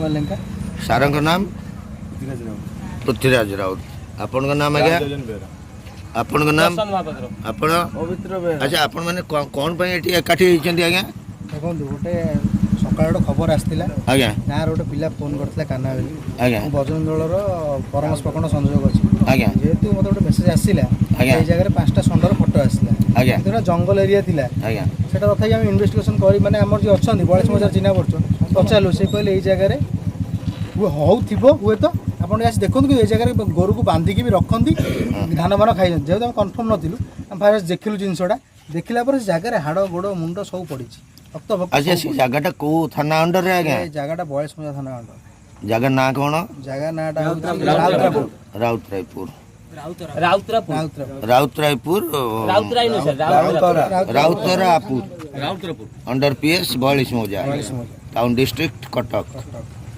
कुमार लेंका। सार नाम पृथ्वीराज राउत। आपण नाम आज्ञा आपण नाम आपण अच्छा आपण मैंने कौन एकाठी आज्ञा देखो गोटे सकाल खबर आसाला आज्ञा गाँव गोटे पिला फोन करता काना बेली आज्ञा बजरंग दलर परमस प्रखंड संयोग अच्छी आज्ञा जेहेतु मत गोटे मेसेज आसाला ये जगह 5टा षंडर फोटो आसाला आज्ञा जंगल एरिया थिला आज्ञा से तथापि आम इन्वेस्टिगेशन कर माने आमर जो अच्छा बयास हजार चिन्ह पड़छ पचारू से कहले ये जगह हौ हुए तो आपड़ आस देखो कि ये जगह गोरु को बांधिकी भी रखती धान मान खाई जेहतु आम कन्फर्म नुँ फास्ट देखिलु जिनसटा देखला जगह हाड़ गोड़ मुंड सब पड़ी रक्त अच्छा से जगह को थाना अंडर रे आज्ञा जगह बयास थाना अंडर जगह ना कौन जगह नाटा राउतरायपुर अंडर पीएस बयालीस मौजा टाउन डिस्ट्रिक्ट कटक।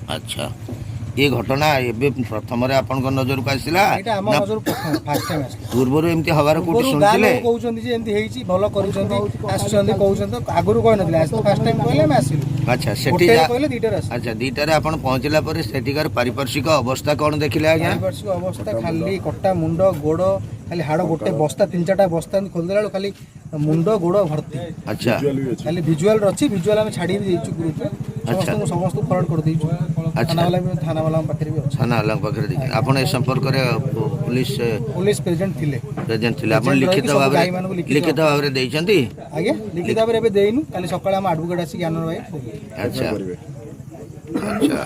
अच्छा ये घटना एबे प्रथम रे आपन नजर को आसिला पूर्व एमती हवार कोठी सुनथिले कहउचंदी जे एमती हेची भलो करूचंदी आसुचंदी कहउचंदी आगुरु कहै नथिले आज तो फर्स्ट टाइम कहले हम आसिलु। अच्छा सेठी कहले दीटार अच्छा दीटार आपन पहुंचला पर सेठीकार पारिपार्श्विक अवस्था कोन देखिले आज्ञा पारिपार्श्विक अवस्था खाली कट्टा मुंड गोड़ खाली हाड़ गोटे बस्ता 3-4टा बस्ता खोल देला खाली मुंड गोड़ भर्ती। अच्छा खाली विजुअल रछि विजुअल हम छाडी देइछु ग्रुप रे समस्त फॉरवर्ड कर देइछु। थाना वाला पाखरे भी अछि थाना वाला पाखरे देखि आपन ए संपर्क रे पुलिस प्रेजेंट थिले आपन लिखित भाव रे देइछंती आगे लिखित भाव रे एबे देइनु काली सकाळ हम एडवोकेट आसी ज्ञानर भाई। अच्छा अच्छा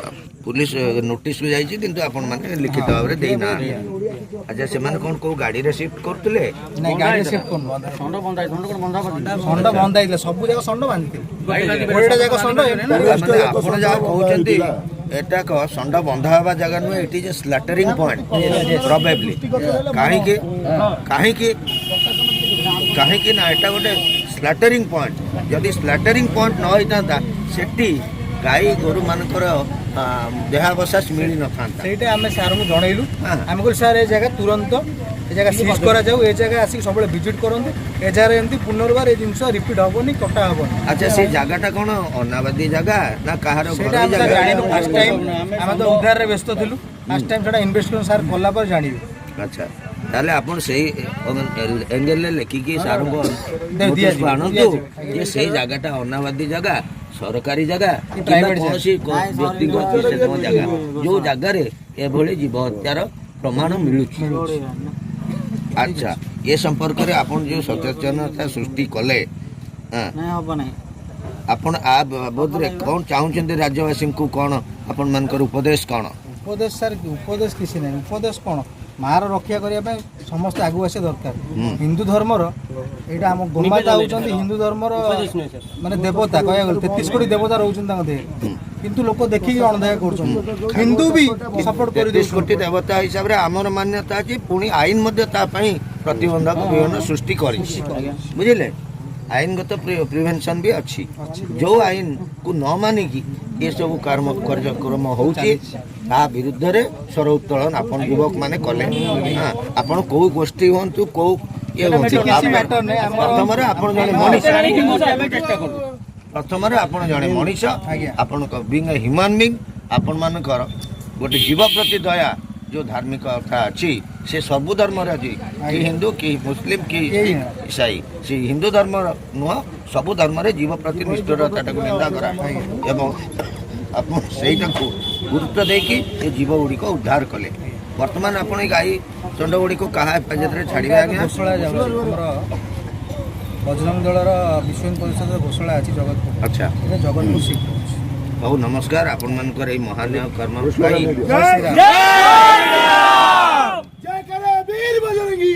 पुलिस नोटिस भी जाइए किंतु आपण माने लिखित भाव रे देना। अच्छा से माने कोन को गाड़ी रे शिफ्ट करतले नहीं गाड़ी रे शिफ्ट कोन संड बंधाई सब जगह संड बांधि कोइटा जगह संड माने आपण जा कहउचंती एटा को संड बंधा हवा जगह नु एटी जे स्लैटरिंग पॉइंट प्रोबेबली काहे कि ना एटा गोटे स्लैटरिंग पॉइंट जदि स्लैटरिंग पॉइंट न होइता सेठी गाई गोरु मानकर देहावसास मिली न था सेटा आमे सार को जणैलु आमे को सार ए जगह तुरंत ए जगह सीज करा जाऊ ए जगह आसी सब विजिट करंतु ए जगह एंती पुनर्बार ए जिंस रिपीट होबनी कटा होबनी। अच्छा से जगहटा कोन अनाबादी जगह ना कहार घर जगह जानिनु फर्स्ट टाइम आमे तो उद्धार रे व्यस्त थिलु फर्स्ट टाइम सेटा इन्वेस्टिगेशन सार कोला पर जानिबे। अच्छा ताले आपण सेही एंगल ले लेखिकी सार को नोटिस आनंतु ये सेही जगहटा अनाबादी जगह सरकारी जगह व्यक्तिगत जगह जो जगार एभली जीव हत्यार प्रमाण मिलू। अच्छा ये संपर्क में आपन जो सचेतनता सृष्टि कले आपन आ बाबद रे कौन चाहते राज्यवासी को कौन आपन मानकर उपदेश कौन उपदेश सर उपदेश किसी नहीं उपदेश कौन मार रक्षा करने समस्त आगु आसे दरकार हिंदू धर्मर यहाँ आम गोमाता होती हिंदू धर्मर माने देवता कह 33 कोटी देवता रोचन किंतु लोक देखिए अणदेखा कर हिंदू भी सपोर्ट कर 33 कोटी देवता हिसाब से आमर मान्यता अच्छी पुणी आईन प्रतिबंधक विभिन्न सृष्टि कर बुझे आईनगत प्रिवेंशन भी अच्छी जो आईन को न मानिकी ये सब कार्यक्रम होची विरुद्ध रे स्वर उत्तोलन आपन युवक माने कले आपन को गोष्ठी होंतु को ये प्रथम आपन जने मनीष आपन बीइंग ए ह्यूमन बीइंग आपन मानकर गोटे जीव प्रति दया जो धार्मिकता अच्छी से सबु धर्म अच्छी कि हिंदू कि मुस्लिम कि ईसाई से हिंदू धर्म नुह सबु धर्म जीव प्रति निष्ठुरता निंदा करा एवं आप गुरुत्व देकी ये जीव गुड़िक उद्धार कले वर्तमान आपण गाई चंड गुड़िक क्या हेफाजत छाड़े आगे बजरंग दलर विश्व परिषद घोषणा अच्छी जगतपुर। अच्छा जगतपुर शिफ्ट बहुत नमस्कार आपण मानकर ए महान कर्म जय करे वीर बजरंगी।